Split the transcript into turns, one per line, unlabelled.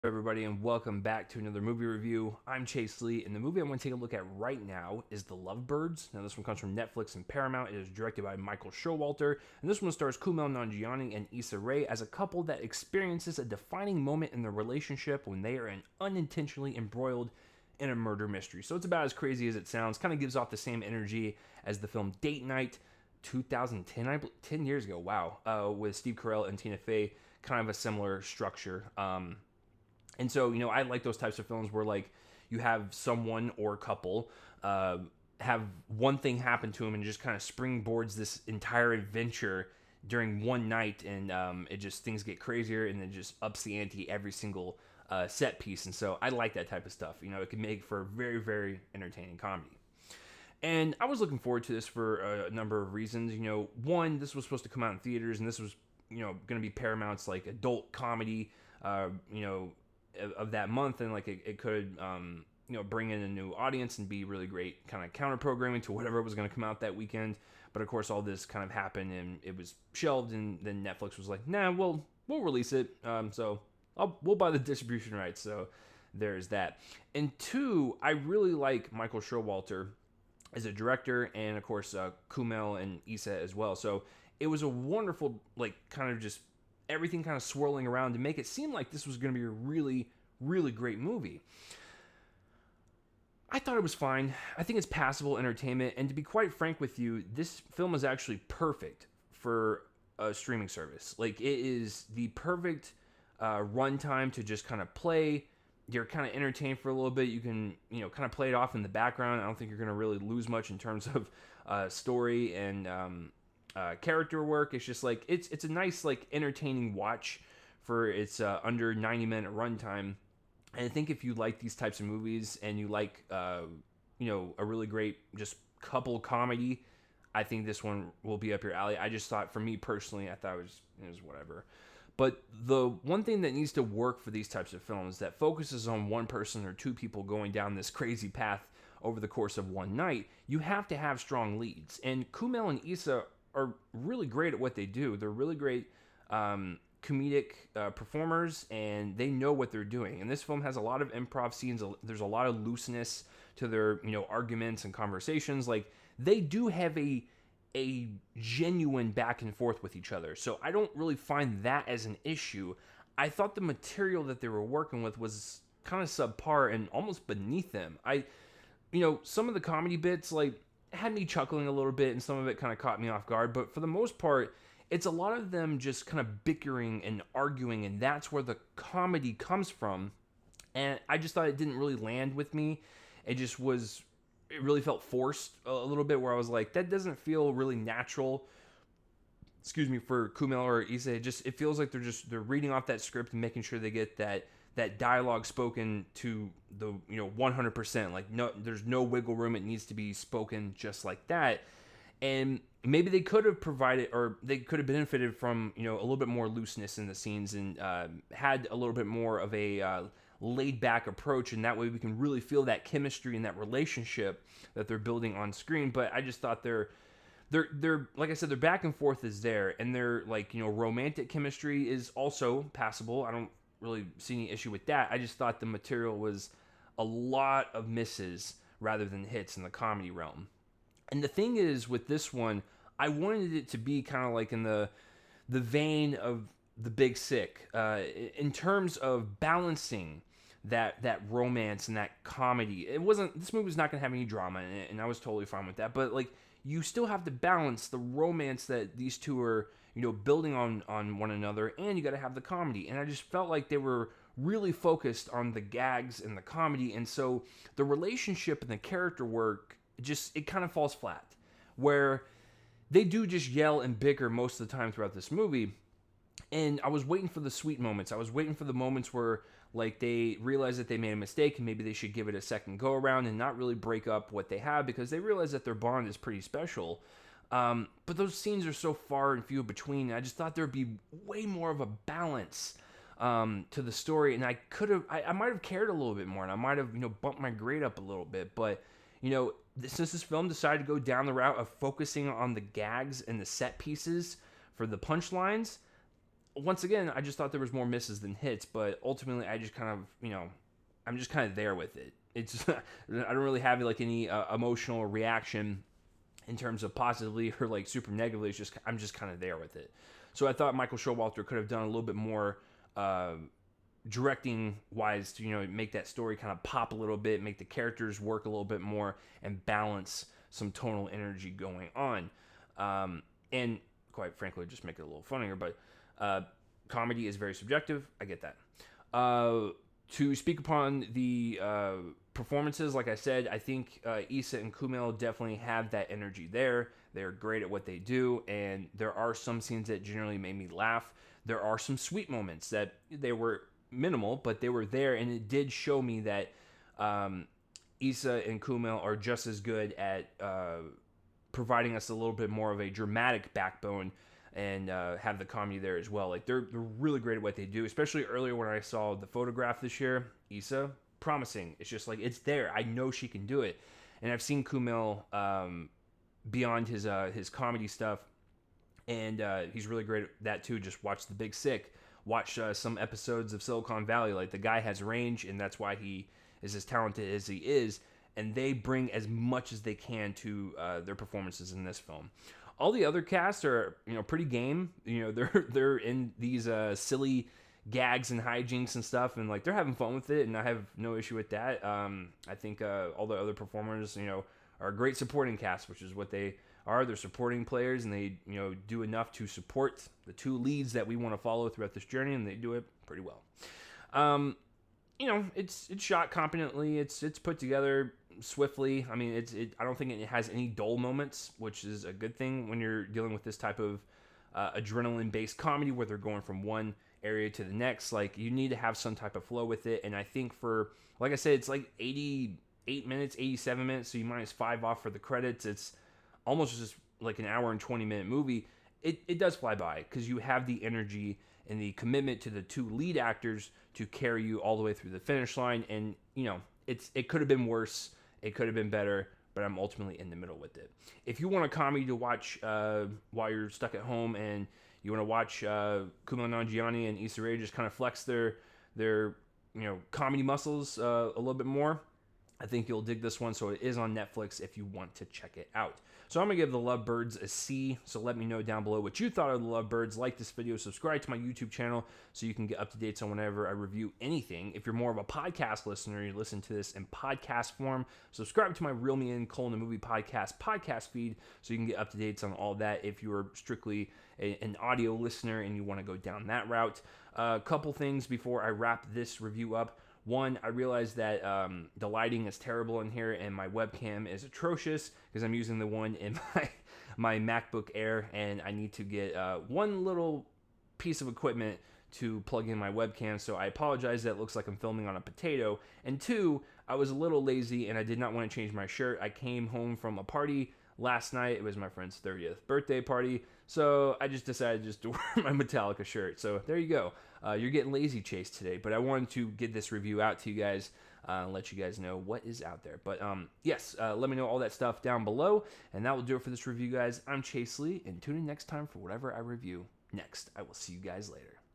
Everybody, and welcome back to another movie review. I'm Chase Lee, and the movie I want to take a look at right now is The Lovebirds. Now, this one comes from Netflix and Paramount. It is directed by Michael Showalter, and this one stars Kumail Nanjiani and Issa Rae as a couple that experiences a defining moment in their relationship when they are unintentionally embroiled in a murder mystery. So it's about as crazy as it sounds. Kind of gives off the same energy as the film Date Night, 2010, 10 years ago. Wow, with Steve Carell and Tina Fey. Kind of a similar structure. And so, I like those types of films where, like, you have someone or a couple have one thing happen to them and just kind of springboards this entire adventure during one night, and it just, things get crazier, and it just ups the ante every single set piece. And so I like that type of stuff. It can make for a very, very entertaining comedy. And I was looking forward to this for a number of reasons. One, this was supposed to come out in theaters, and this was, going to be Paramount's, like, adult comedy, of that month, and like it could bring in a new audience and be really great kind of counter programming to whatever was going to come out that weekend. But of course, all this kind of happened and it was shelved, and then Netflix was like, nah, we'll release it, so we'll buy the distribution rights. So there's that. And two, I really like Michael Showalter as a director, and of course Kumail and Issa as well. So it was a wonderful, like, kind of just everything kind of swirling around to make it seem like this was going to be a really, really great movie. I thought it was fine. I think it's passable entertainment, and to be quite frank with you, this film is actually perfect for a streaming service. Like, it is the perfect runtime to just kind of play. You're kind of entertained for a little bit. You can, kind of play it off in the background. I don't think you're going to really lose much in terms of story and character work. It's just like it's a nice, like, entertaining watch for its under 90-minute runtime. And I think if you like these types of movies and you like a really great just couple comedy, I think this one will be up your alley. I just thought, for me personally, I thought it was whatever. But the one thing that needs to work for these types of films that focuses on one person or two people going down this crazy path over the course of one night, you have to have strong leads. And Kumail and Issa are really great at what they do. They're really great comedic performers, and they know what they're doing. And this film has a lot of improv scenes. There's a lot of looseness to their arguments and conversations. Like, they do have a genuine back and forth with each other. So I don't really find that as an issue. I thought the material that they were working with was kind of subpar and almost beneath them. Some of the comedy bits, like, had me chuckling a little bit, and some of it kind of caught me off guard. But for the most part, it's a lot of them just kind of bickering and arguing, and that's where the comedy comes from. And I just thought it didn't really land with me. It really felt forced a little bit, where I was like, that doesn't feel really natural. Excuse me, for Kumail or Issa. It feels like they're reading off that script and making sure they get that dialogue spoken to the 100%. Like, no, there's no wiggle room. It needs to be spoken just like that. And maybe they could have provided, or they could have benefited from a little bit more looseness in the scenes, and had a little bit more of a laid back approach, and that way we can really feel that chemistry and that relationship that they're building on screen. But I just thought they're like I said, their back and forth is there, and their, like, romantic chemistry is also passable. I don't really see any issue with that. I just thought the material was a lot of misses rather than hits in the comedy realm. And the thing is, with this one, I wanted it to be kind of like in the vein of The Big Sick, in terms of balancing that romance and that comedy. This movie was not going to have any drama in it, and I was totally fine with that. But, like, you still have to balance the romance that these two are, building on one another, and you got to have the comedy. And I just felt like they were really focused on the gags and the comedy, and so the relationship and the character work, it kind of falls flat, where they do just yell and bicker most of the time throughout this movie. And I was waiting for the sweet moments. I was waiting for the moments where, like, they realize that they made a mistake and maybe they should give it a second go around and not really break up what they have, because they realize that their bond is pretty special. But those scenes are so far and few between. I just thought there'd be way more of a balance to the story, and I might have cared a little bit more, and I might have bumped my grade up a little bit. But since this film decided to go down the route of focusing on the gags and the set pieces for the punchlines, once again, I just thought there was more misses than hits, but ultimately I just kind of, I'm just kind of there with it. It's I don't really have like any emotional reaction in terms of positively or like super negatively. It's just I'm just kind of there with it. So I thought Michael Showalter could have done a little bit more directing wise to make that story kind of pop a little bit, make the characters work a little bit more, and balance some tonal energy going on. And quite frankly, just make it a little funnier. But comedy is very subjective. I get that. To speak upon the performances, like I said, I think Issa and Kumail definitely have that energy there. They're great at what they do, and there are some scenes that generally made me laugh. There are some sweet moments that they were minimal, but they were there, and it did show me that Issa and Kumail are just as good at providing us a little bit more of a dramatic backbone and have the comedy there as well. Like they're really great at what they do, especially earlier when I saw the photograph this year. Issa, promising. It's just like it's there. I know she can do it, and I've seen Kumail beyond his comedy stuff, and he's really great at that too. Just watch The Big Sick, watch some episodes of Silicon Valley. Like the guy has range, and that's why he is as talented as he is. And they bring as much as they can to their performances in this film. All the other casts are, pretty game. They're in these silly gags and hijinks and stuff, and like they're having fun with it, and I have no issue with that. I think all the other performers, are a great supporting cast, which is what they are. They're supporting players, and they, do enough to support the two leads that we want to follow throughout this journey, and they do it pretty well. It's shot competently. It's put together swiftly. I mean, I don't think it has any dull moments, which is a good thing when you're dealing with this type of adrenaline-based comedy where they're going from one area to the next. Like, you need to have some type of flow with it, and I think like I said, it's like 88 minutes, 87 minutes, so you minus 5 off for the credits. It's almost just like an hour and 20-minute movie. It does fly by because you have the energy and the commitment to the two lead actors to carry you all the way through the finish line, and it could have been worse. It could have been better, but I'm ultimately in the middle with it. If you want a comedy to watch while you're stuck at home and you want to watch Kumail Nanjiani and Issa Rae just kind of flex their comedy muscles a little bit more, I think you'll dig this one. So it is on Netflix if you want to check it out. So I'm going to give the Lovebirds a C. So let me know down below what you thought of the Lovebirds. Like this video, subscribe to my YouTube channel so you can get up to dates on whenever I review anything. If you're more of a podcast listener, you listen to this in podcast form, subscribe to my Reel Me In: the Movie podcast feed so you can get up to dates on all that. If you're strictly an audio listener and you want to go down that route. A couple things before I wrap this review up. One, I realized that the lighting is terrible in here and my webcam is atrocious because I'm using the one in my MacBook Air, and I need to get one little piece of equipment to plug in my webcam. So I apologize that it looks like I'm filming on a potato. And two, I was a little lazy and I did not want to change my shirt. I came home from a party last night. It was my friend's 30th birthday party. So I just decided just to wear my Metallica shirt. So there you go. You're getting lazy Chase today, but I wanted to get this review out to you guys and let you guys know what is out there. But yes, let me know all that stuff down below, and that will do it for this review, guys. I'm Chase Lee, and tune in next time for whatever I review next. I will see you guys later.